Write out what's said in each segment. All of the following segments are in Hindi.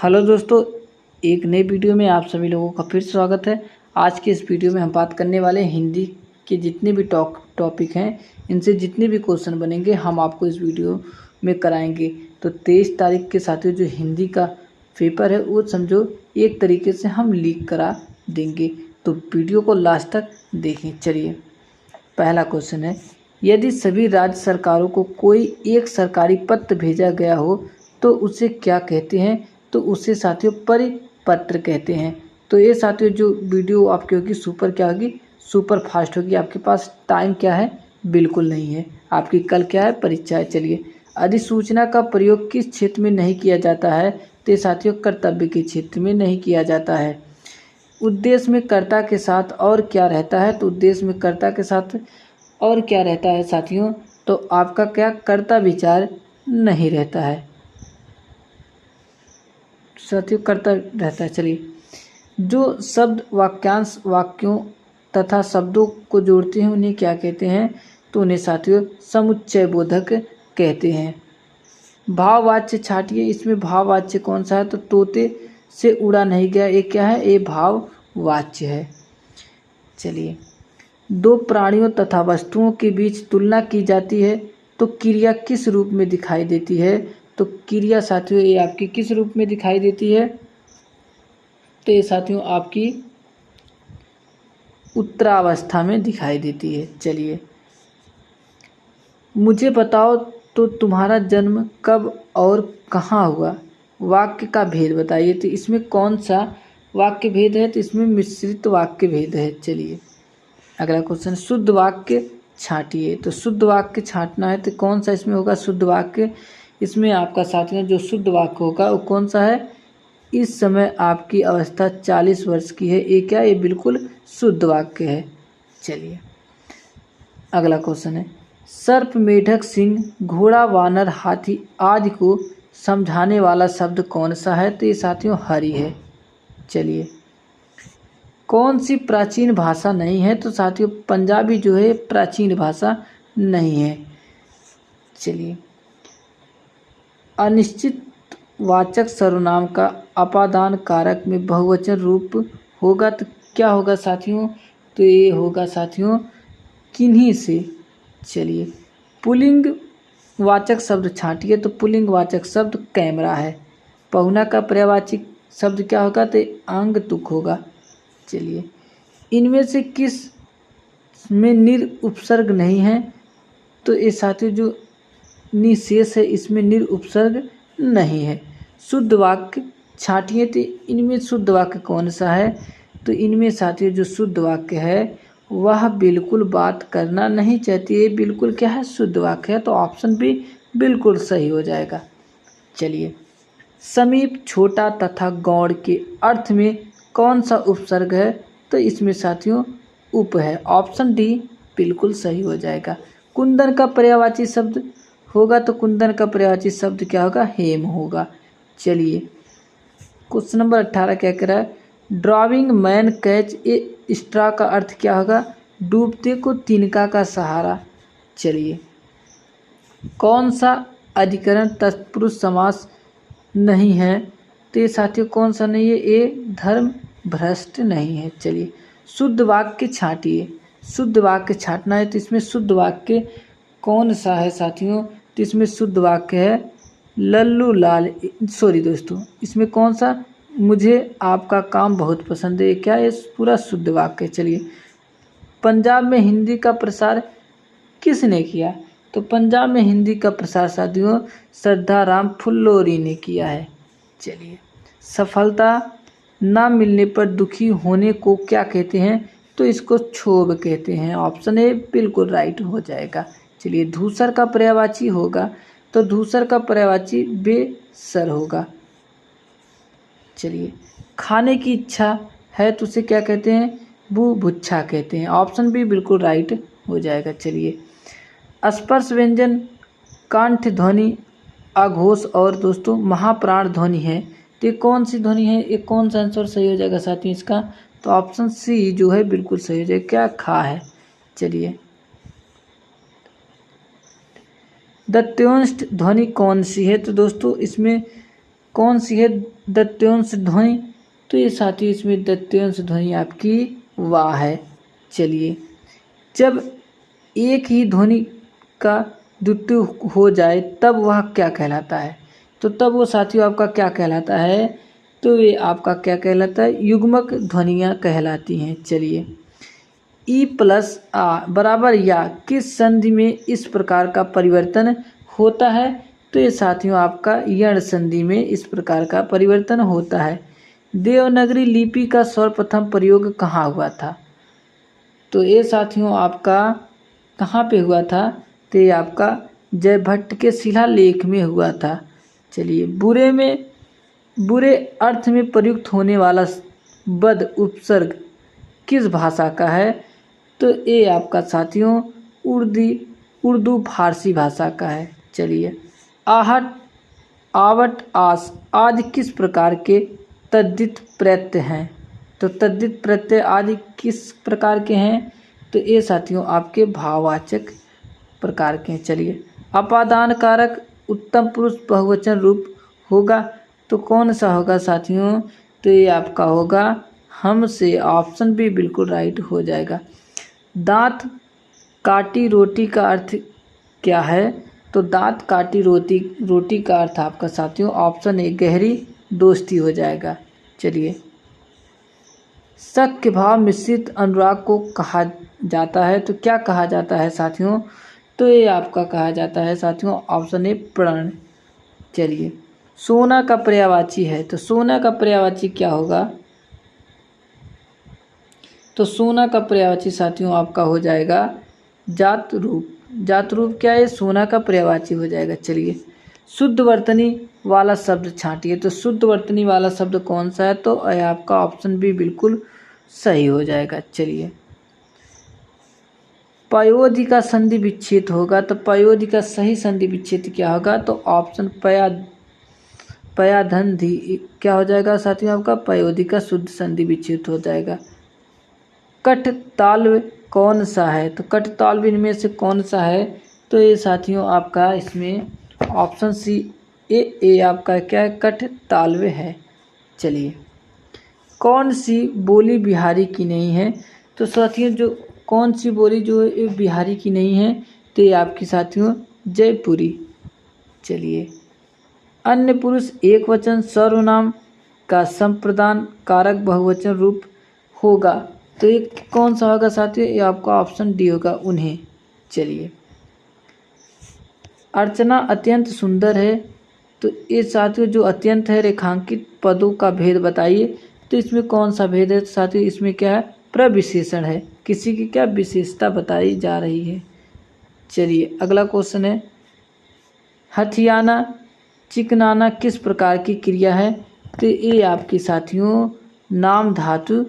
हेलो दोस्तों, एक नई वीडियो में आप सभी लोगों का फिर स्वागत है। आज के इस वीडियो में हम बात करने वाले हैं हिंदी के जितने भी टॉपिक हैं, इनसे जितने भी क्वेश्चन बनेंगे हम आपको इस वीडियो में कराएंगे। तो 23 तारीख के साथियों जो हिंदी का पेपर है वो समझो एक तरीके से हम लीक करा देंगे, तो वीडियो को लास्ट तक देखें। चलिए, पहला क्वेश्चन है, यदि सभी राज्य सरकारों को कोई एक सरकारी पत्र भेजा गया हो तो उसे क्या कहते हैं? तो उसे साथियों परिपत्र कहते हैं। तो ये साथियों जो वीडियो आपकी होगी सुपर क्या होगी, सुपर फास्ट होगी। आपके पास टाइम क्या है, बिल्कुल नहीं है। आपकी कल क्या है, परीक्षा है। चलिए, अधिसूचना का प्रयोग किस क्षेत्र में नहीं किया जाता है? तो ये साथियों कर्तव्य के क्षेत्र में नहीं किया जाता है। उद्देश्य में कर्ता के साथ और क्या रहता है? तो उद्देश्य में कर्ता के साथ और क्या रहता है साथियों? तो आपका क्या कर्ता विचार नहीं रहता है साथियों, कर्ता रहता है। चलिए, जो शब्द वाक्यांश वाक्यों तथा शब्दों को जोड़ते हैं उन्हें क्या कहते हैं? तो उन्हें साथियों समुच्चय बोधक कहते हैं। भाववाच्य छाटिए, इसमें भाववाच्य कौन सा है? तो तोते से उड़ा नहीं गया, ये क्या है? ये भाववाच्य है। चलिए, दो प्राणियों तथा वस्तुओं के बीच तुलना की जाती है तो क्रिया किस रूप में दिखाई देती है? तो क्रिया साथियों ये आपकी किस रूप में दिखाई देती है? तो ये साथियों आपकी उत्तरावस्था में दिखाई देती है। चलिए, मुझे बताओ तो तुम्हारा जन्म कब और कहाँ हुआ? वाक्य का भेद बताइए। तो इसमें कौन सा वाक्य भेद है? तो इसमें मिश्रित वाक्य भेद है। चलिए, अगला क्वेश्चन, शुद्ध वाक्य छांटिए। तो शुद्ध वाक्य छांटना है तो कौन सा इसमें होगा शुद्ध वाक्य? इसमें आपका साथियों जो शुद्ध वाक्य होगा वो कौन सा है? इस समय आपकी अवस्था 40 वर्ष की है, ये क्या? ये बिल्कुल शुद्ध वाक्य है। चलिए, अगला क्वेश्चन है, सर्प, मेढक, सिंह, घोड़ा, वानर, हाथी आदि को समझाने वाला शब्द कौन सा है? तो ये साथियों हरि है। चलिए, कौन सी प्राचीन भाषा नहीं है? तो साथियों पंजाबी जो है प्राचीन भाषा नहीं है। चलिए, अनिश्चित वाचक सर्वनाम का अपादान कारक में बहुवचन रूप होगा तो क्या होगा साथियों? तो ये होगा साथियों किन्हीं से। चलिए, पुल्लिंग वाचक शब्द छांटिए। तो पुल्लिंग वाचक शब्द कैमरा है। पहुना का पर्यायवाची शब्द क्या होगा? तो आंग तुक होगा। चलिए, इनमें से किस में निर उपसर्ग नहीं है? तो ये साथियों जो निशेष है इसमें निर उपसर्ग नहीं है। शुद्ध वाक्य छांटिए। तो इनमें शुद्ध वाक्य कौन सा है? तो इनमें साथियों जो शुद्ध वाक्य है वह बिल्कुल बात करना नहीं चाहती है, बिल्कुल क्या है? शुद्ध वाक्य है। तो ऑप्शन बी बिल्कुल सही हो जाएगा। चलिए, समीप, छोटा तथा गौड़ के अर्थ में कौन सा उपसर्ग है? तो इसमें साथियों उप है। ऑप्शन डी बिल्कुल सही हो जाएगा। कुंदन का पर्यायवाची शब्द होगा तो कुंदन का पर्यायवाची शब्द क्या होगा? हेम होगा। चलिए, क्वेश्चन नंबर 18 क्या कह रहा है, drowning man catch a straw का अर्थ क्या होगा? डूबते को तिनका का सहारा। चलिए, कौन सा अधिकरण तत्पुरुष समास नहीं है? तो ये साथियों कौन सा नहीं है? ये धर्म भ्रष्ट नहीं है। चलिए, शुद्ध वाक्य छांटिए। शुद्ध वाक्य छांटना है तो इसमें शुद्ध वाक्य कौन सा है साथियों? तो इसमें शुद्ध वाक्य है लल्लू लाल, सॉरी दोस्तों, इसमें कौन सा? मुझे आपका काम बहुत पसंद है, क्या है? पूरा शुद्ध वाक्य। चलिए, पंजाब में हिंदी का प्रसार किसने किया? तो पंजाब में हिंदी का प्रसार साथियों श्रद्धाराम फुल्लोरी ने किया है। चलिए, सफलता ना मिलने पर दुखी होने को क्या कहते हैं? तो इसको क्षोभ कहते हैं। ऑप्शन ए बिल्कुल राइट हो जाएगा। चलिए, धूसर का पर्यायवाची होगा तो धूसर का पर्यायवाची बेसर होगा। चलिए, खाने की इच्छा है तो उसे क्या कहते हैं? बुभुक्षा कहते हैं। ऑप्शन बी बिल्कुल राइट हो जाएगा। चलिए, स्पर्श व्यंजन कंठ ध्वनि अघोष और दोस्तों महाप्राण ध्वनि है, तो ये कौन सी ध्वनि है? ये कौन सा आंसर सही हो जाएगा साथियों इसका? तो ऑप्शन सी जो है बिल्कुल सही हो जाएगा। क्या? खा है। चलिए, दत्योष्ट ध्वनि कौन सी है? तो दोस्तों इसमें कौन सी है दत्योंश ध्वनि? तो ये साथियों इसमें दत्योंश ध्वनि आपकी वाह है। चलिए, जब एक ही ध्वनि का द्वितीय हो जाए तब वह क्या कहलाता है? तो तब वो साथियों आपका क्या कहलाता है? तो ये आपका क्या कहलाता है? युग्मक ध्वनियाँ कहलाती हैं। चलिए, ई प्लस आ बराबर या किस संधि में इस प्रकार का परिवर्तन होता है? तो ये साथियों आपका यण संधि में इस प्रकार का परिवर्तन होता है। देवनागरी लिपि का सर्वप्रथम प्रयोग कहाँ हुआ था? तो ये साथियों आपका कहाँ पे हुआ था? तो ये आपका जयभट्ट के शिलालेख में हुआ था। चलिए, बुरे अर्थ में प्रयुक्त होने वाला बद उपसर्ग किस भाषा का है? तो ये आपका साथियों उर्दू फारसी भाषा का है। चलिए, आहट, आवट, आस आदि किस प्रकार के तद्धित प्रत्यय हैं? तो तद्धित प्रत्यय आदि किस प्रकार के हैं? तो ये साथियों आपके भाववाचक प्रकार के हैं। चलिए, अपादान कारक उत्तम पुरुष बहुवचन रूप होगा तो कौन सा होगा साथियों? तो ये आपका होगा हमसे। ऑप्शन बी बिल्कुल राइट हो जाएगा। दांत काटी रोटी का अर्थ क्या है? तो दांत काटी रोटी का अर्थ आपका साथियों ऑप्शन ए गहरी दोस्ती हो जाएगा। चलिए, शक के भाव मिश्रित अनुराग को कहा जाता है तो क्या कहा जाता है साथियों? तो ये आपका कहा जाता है साथियों ऑप्शन ए प्रण। चलिए, सोना का पर्यायवाची है तो सोना का पर्यायवाची क्या होगा? तो सोना का पर्यायवाची साथियों आपका हो जाएगा जात रूप। जात रूप क्या है? सोना का पर्यायवाची हो जाएगा। चलिए, शुद्ध वर्तनी वाला शब्द छांटिए तो शुद्ध वर्तनी वाला शब्द कौन सा है? तो आपका ऑप्शन बी बिल्कुल सही हो जाएगा। चलिए, पयोधि का संधि विच्छेद होगा तो पयोधि का सही संधि विच्छेद क्या होगा? तो ऑप्शन पयाधन धी क्या हो जाएगा साथियों आपका? पयोधि का शुद्ध संधि विच्छेद हो जाएगा। कठ ताल्व कौन सा है? तो कठ ताल्व इनमें से कौन सा है? तो ये साथियों आपका इसमें ऑप्शन सी ए आपका क्या है? कठ ताल्व है। चलिए, कौन सी बोली बिहारी की नहीं है? तो साथियों जो कौन सी बोली जो है बिहारी की नहीं है? तो ये आपकी साथियों जयपुरी। चलिए, अन्य पुरुष एक वचन सर्वनाम का संप्रदान कारक बहुवचन रूप होगा तो ये कौन सा होगा साथियों? ये आपका ऑप्शन डी होगा उन्हें। चलिए, अर्चना अत्यंत सुंदर है तो ये साथियों जो अत्यंत है रेखांकित पदों का भेद बताइए। तो इसमें कौन सा भेद है साथियों? इसमें क्या है? प्रविशेषण है, किसी की क्या विशेषता बताई जा रही है। चलिए, अगला क्वेश्चन है, हथियाना चिकनाना किस प्रकार की क्रिया है? तो ये आपकी साथियों नाम धातु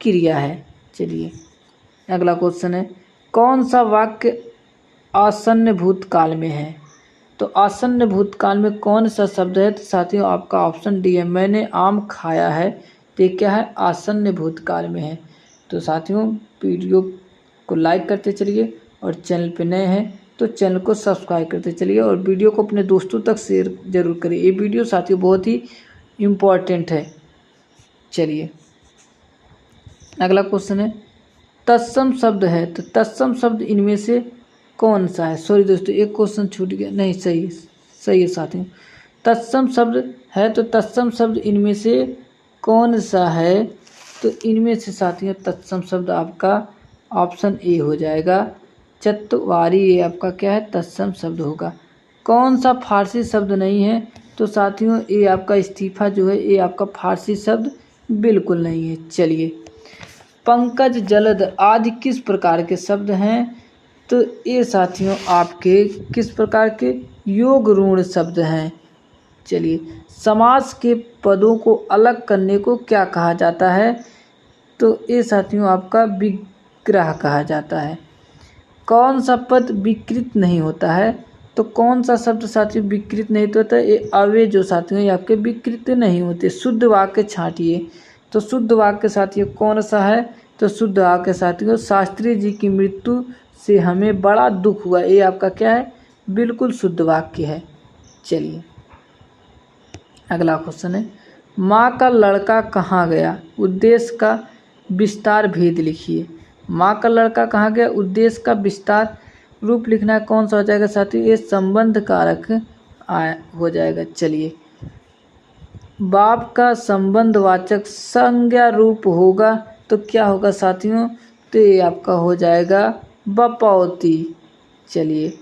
क्रिया है। चलिए, अगला क्वेश्चन है, कौन सा वाक्य आसन्न भूतकाल में है? तो आसन्न भूतकाल में कौन सा शब्द है? तो साथियों आपका ऑप्शन डी है, मैंने आम खाया है। तो क्या है? आसन्न भूतकाल में है। तो साथियों वीडियो को लाइक करते चलिए और चैनल पे नए हैं तो चैनल को सब्सक्राइब करते चलिए और वीडियो को अपने दोस्तों तक शेयर जरूर करिए। ये वीडियो साथियों बहुत ही इम्पोर्टेंट है। चलिए, अगला क्वेश्चन है, तत्सम शब्द है तो तत्सम शब्द इनमें से कौन सा है? सॉरी दोस्तों, एक क्वेश्चन छूट गया। नहीं, सही है साथियों, तत्सम शब्द है तो तत्सम शब्द इनमें से कौन सा है? तो इनमें से साथियों तत्सम शब्द आपका ऑप्शन ए हो जाएगा, चतवारी। ये आपका क्या है? तत्सम शब्द होगा। कौन सा फारसी शब्द नहीं है? तो साथियों ये आपका इस्तीफा जो है ये आपका फारसी शब्द बिल्कुल नहीं है। चलिए, पंकज जलद आदि किस प्रकार के शब्द हैं? तो ये साथियों आपके किस प्रकार के योग ऋण शब्द हैं। चलिए, समास के पदों को अलग करने को क्या कहा जाता है? तो ये साथियों आपका विग्रह कहा जाता है। कौन सा पद विकृत नहीं होता है? तो कौन सा शब्द साथियों विकृत नहीं होता है? ये अव्यय जो साथियों ये आपके विकृत नहीं होते। शुद्ध वाक्य छांटिए तो शुद्ध वाक्य साथियों कौन सा है? तो शुद्ध वाक्य साथियों, शास्त्री जी की मृत्यु से हमें बड़ा दुख हुआ। ये आपका क्या है? बिल्कुल शुद्ध वाक्य है। चलिए, अगला क्वेश्चन है, माँ का लड़का कहाँ गया, उद्देश्य का विस्तार भेद लिखिए। माँ का लड़का कहाँ गया, उद्देश्य का विस्तार रूप लिखना है, कौन सा हो जाएगा साथियों, ये संबंध कारक हो जाएगा। चलिए, बाप का संबंधवाचक संज्ञा रूप होगा तो क्या होगा साथियों, तो ये आपका हो जाएगा बपौती। चलिए,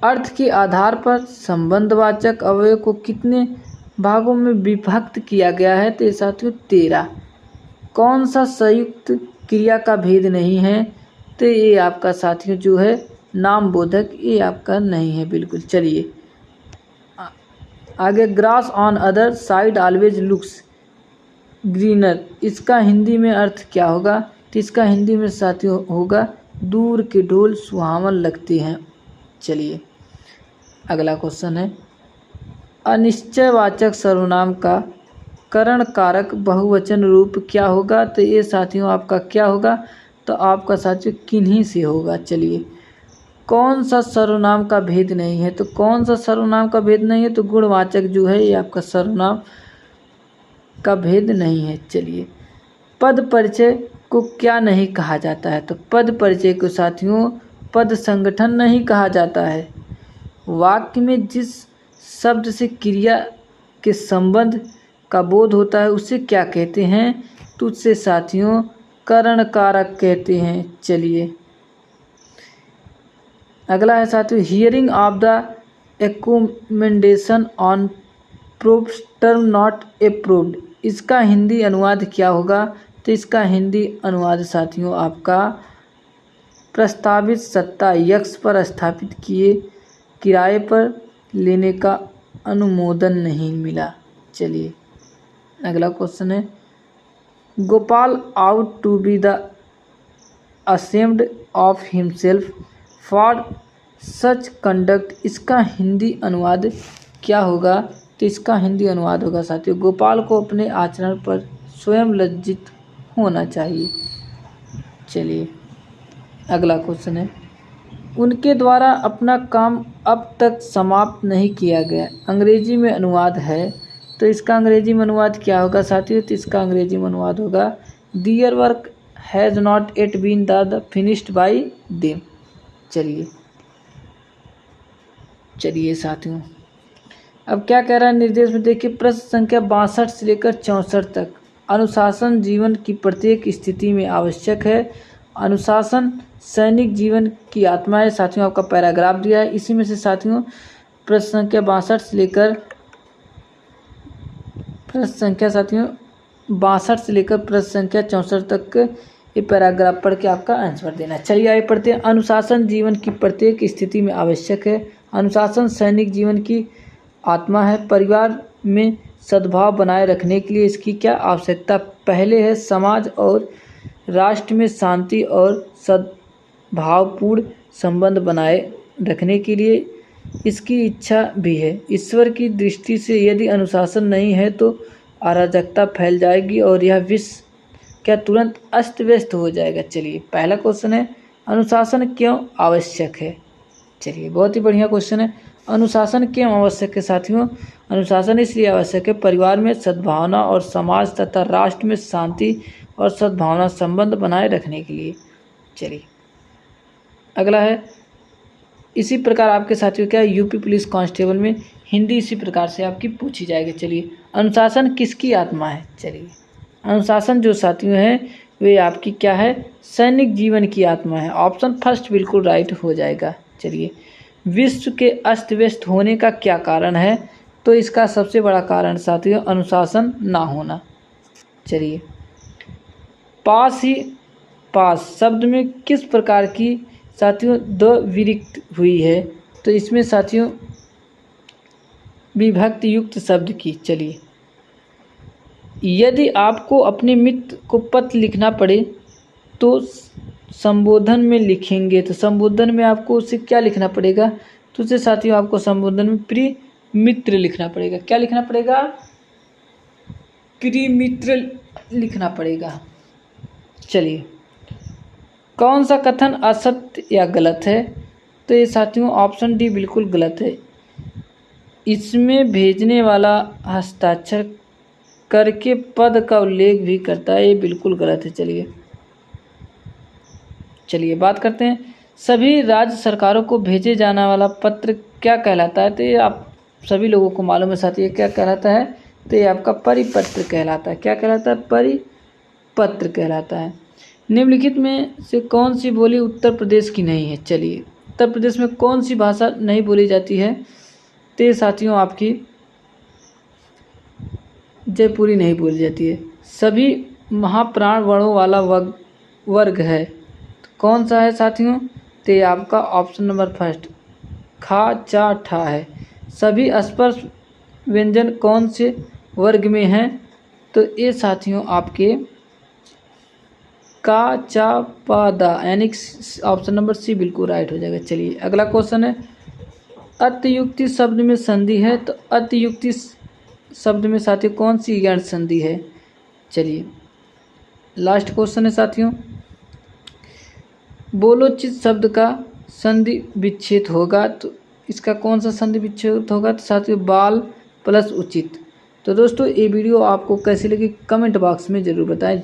अर्थ के आधार पर संबंधवाचक अवयव को कितने भागों में विभक्त किया गया है, तो ये साथियों 13। कौन सा संयुक्त क्रिया का भेद नहीं है, तो ये आपका साथियों जो है नाम बोधक, ये आपका नहीं है बिल्कुल। चलिए आगे, grass on other side always looks greener, इसका हिंदी में अर्थ क्या होगा, तो इसका हिंदी में साथियों होगा दूर के ढोल सुहावन लगते हैं। चलिए अगला क्वेश्चन है, अनिश्चयवाचक सर्वनाम का करण कारक बहुवचन रूप क्या होगा, तो ये साथियों आपका क्या होगा, तो आपका साथियों किन्हीं से होगा। चलिए, कौन सा सर्वनाम का भेद नहीं है, तो कौन सा सर्वनाम का भेद नहीं है, तो गुणवाचक जो है ये आपका सर्वनाम का भेद नहीं है। चलिए, पद परिचय को क्या नहीं कहा जाता है, तो पद परिचय को साथियों पद संगठन नहीं कहा जाता है। वाक्य में जिस शब्द से क्रिया के संबंध का बोध होता है उसे क्या कहते हैं, तो उससे साथियों करण कारक कहते हैं। चलिए अगला है साथियों, hearing of the recommendation on प्रोस्टर्म नॉट अप्रूव्ड, इसका हिंदी अनुवाद क्या होगा, तो इसका हिंदी अनुवाद साथियों आपका प्रस्तावित सत्ता यक्ष पर स्थापित किए किराए पर लेने का अनुमोदन नहीं मिला। चलिए अगला क्वेश्चन है, Gopal ought to be the ashamed of himself for such conduct, इसका हिंदी अनुवाद क्या होगा, तो इसका हिंदी अनुवाद होगा साथियों गोपाल को अपने आचरण पर स्वयं लज्जित होना चाहिए। चलिए अगला क्वेश्चन है, उनके द्वारा अपना काम अब तक समाप्त नहीं किया गया, अंग्रेजी में अनुवाद है, तो इसका अंग्रेजी में अनुवाद क्या होगा साथियों, तो इसका अंग्रेजी में अनुवाद होगा their work has not yet been the finished by them. चलिए साथियों, अब क्या कह रहा है निर्देश में देखिए, प्रश्न संख्या 62 से लेकर 64 तक, अनुशासन जीवन की प्रत्येक स्थिति में आवश्यक है, अनुशासन सैनिक जीवन की आत्मा है। साथियों आपका पैराग्राफ दिया है, इसी में से साथियों प्रश्न संख्या 62 से लेकर प्रश्न संख्या साथियों 62 से लेकर प्रश्न संख्या 64 तक ये पैराग्राफ पढ़ के आपका आंसर देना। चलिए आगे पढ़ते हैं, अनुशासन जीवन की प्रत्येक स्थिति में आवश्यक है, अनुशासन सैनिक जीवन की आत्मा है, परिवार में सद्भाव बनाए रखने के लिए इसकी क्या आवश्यकता, पहले है समाज और राष्ट्र में शांति और सद्भावपूर्ण संबंध बनाए रखने के लिए इसकी इच्छा भी है। ईश्वर की दृष्टि से यदि अनुशासन नहीं है तो अराजकता फैल जाएगी और यह विश्व क्या तुरंत अस्त व्यस्त हो जाएगा। चलिए पहला क्वेश्चन है, अनुशासन क्यों आवश्यक है। चलिए बहुत ही बढ़िया क्वेश्चन है, अनुशासन क्यों आवश्यक है साथियों, अनुशासन इसलिए आवश्यक है परिवार में सद्भावना और समाज तथा राष्ट्र में शांति और सद्भावना संबंध बनाए रखने के लिए। चलिए अगला है, इसी प्रकार आपके साथियों क्या यूपी पुलिस कांस्टेबल में हिंदी इसी प्रकार से आपकी पूछी जाएगी। चलिए अनुशासन किसकी आत्मा है, चलिए अनुशासन जो साथियों है वे आपकी क्या है, सैनिक जीवन की आत्मा है। ऑप्शन फर्स्ट बिल्कुल राइट हो जाएगा। चलिए विश्व के अस्त व्यस्त होने का क्या कारण है, तो इसका सबसे बड़ा कारण साथियों अनुशासन ना होना। चलिए पास शब्द में किस प्रकार की साथियों द विरिक्त हुई है, तो इसमें साथियों विभक्ति युक्त शब्द की। चलिए यदि आपको अपने मित्र को पत्र लिखना पड़े तो संबोधन में लिखेंगे, तो संबोधन में आपको उसे क्या लिखना पड़ेगा, तो उसे साथियों आपको संबोधन में प्रिय मित्र लिखना पड़ेगा। क्या लिखना पड़ेगा, प्रिय मित्र लिखना पड़ेगा। चलिए कौन सा कथन असत्य या गलत है, तो ये साथियों ऑप्शन डी बिल्कुल गलत है। इसमें भेजने वाला हस्ताक्षर करके पद का उल्लेख भी करता है, ये बिल्कुल गलत है। चलिए बात करते हैं, सभी राज्य सरकारों को भेजे जाने वाला पत्र क्या कहलाता है? तो ये आप सभी लोगों को मालूम है साथी, ये क्या कहलाता है? तो ये आपका परिपत्र कहलाता है। क्या कहलाता है? परिपत्र कहलाता है। निम्नलिखित में से कौन सी बोली उत्तर प्रदेश की नहीं है? चलिए, उत्तर प्रदेश में कौन सी भाषा नहीं बोली जाती है? तो साथियों आपकी जयपुरी नहीं बोली जाती है। सभी महाप्राण वर्णों वाला वर्ग है, तो कौन सा है साथियों? तो ये आपका ऑप्शन नंबर फर्स्ट खा चा ठा है। सभी स्पर्श व्यंजन कौन से वर्ग में हैं? तो ये साथियों आपके का चा पा दा, यानी ऑप्शन नंबर सी बिल्कुल राइट हो जाएगा। चलिए अगला क्वेश्चन है, अतियुक्ति शब्द में संधि है, तो अतियुक्ति शब्द में साथियों कौन सी गैर संधि है? चलिए लास्ट क्वेश्चन है साथियों, बोलोचित शब्द का संधि विच्छेद होगा, तो इसका कौन सा संधि विच्छेद होगा? तो साथियों बाल प्लस उचित। तो दोस्तों ये वीडियो आपको कैसी लगी कमेंट बॉक्स में ज़रूर बताएं।